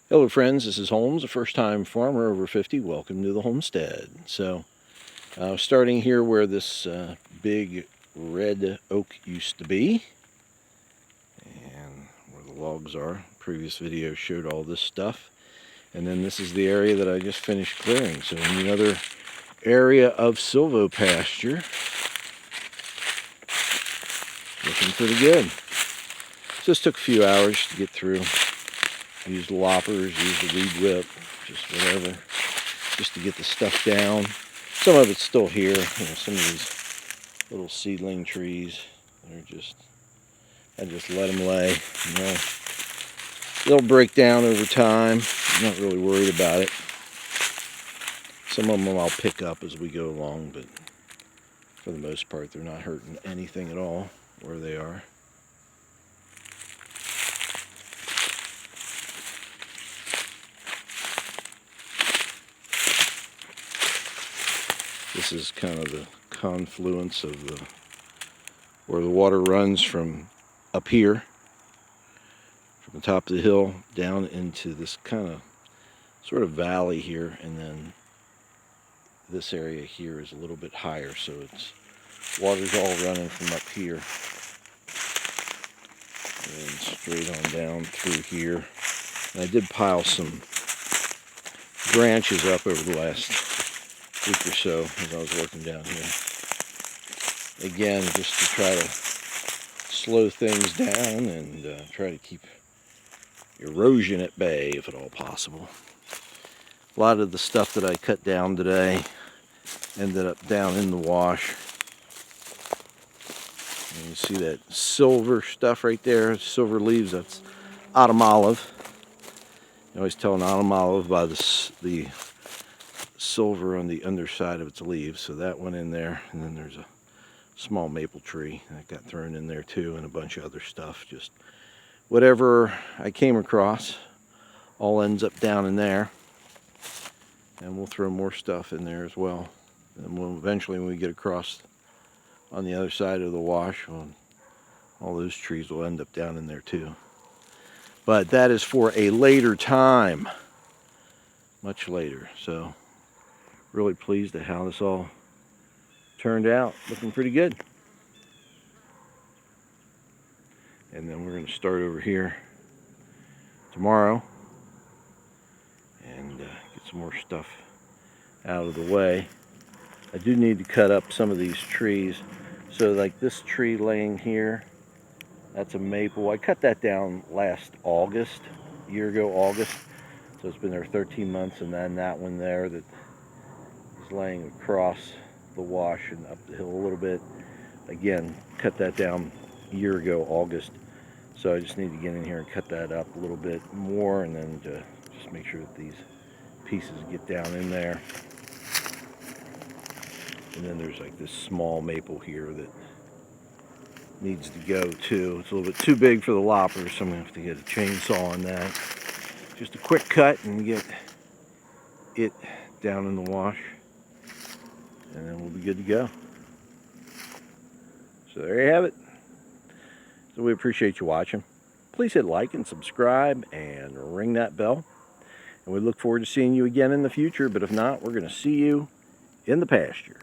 Hello friends, this is Holmes, a first-time farmer over 50. Welcome to the homestead. So, starting here where this big red oak used to be, and where the logs are. Previous video showed all this stuff. And then this is the area that I just finished clearing. So another area of silvopasture. Looking pretty good. Just took a few hours to get through. Used loppers, used the weed whip, just whatever, just to get the stuff down. Some of it's still here. Some of these little seedling trees, they're just, I just let them lay. They'll break down over time. I'm not really worried about it. Some of them I'll pick up as we go along, but for the most part, they're not hurting anything at all where they are. This is kind of the confluence of where the water runs from up here, from the top of the hill down into this kind of sort of valley here, and then this area here is a little bit higher, so it's water's all running from up here and straight on down through here. And I did pile some branches up over the last week or so as I was working down here. Again, just to try to slow things down and try to keep erosion at bay if at all possible. A lot of the stuff that I cut down today ended up down in the wash. And you see that silver stuff right there, silver leaves, that's autumn olive. You always tell an autumn olive by the silver on the underside of its leaves, so that went in there. And then there's a small maple tree that got thrown in there too, and a bunch of other stuff. Just whatever I came across all ends up down in there, and we'll throw more stuff in there as well. And we'll eventually, when we get across on the other side of the wash, all those trees will end up down in there too. But that is for a later time, much later. So really pleased at how this all turned out. Looking pretty good. And then we're going to start over here tomorrow and get some more stuff out of the way. I do need to cut up some of these trees. So like this tree laying here, that's a maple. I cut that down last August, a year ago August. So it's been there 13 months. And then that one there that is laying across the wash and up the hill a little bit. Again, cut that down a year ago August. So I just need to get in here and cut that up a little bit more, and then just make sure that these pieces get down in there. And then there's like this small maple here that needs to go too. It's a little bit too big for the lopper, so I'm going to have to get a chainsaw on that. Just a quick cut and get it down in the wash, and then we'll be good to go. So there you have it. So we appreciate you watching. Please hit like and subscribe and ring that bell. And we look forward to seeing you again in the future. But if not, we're going to see you in the pasture.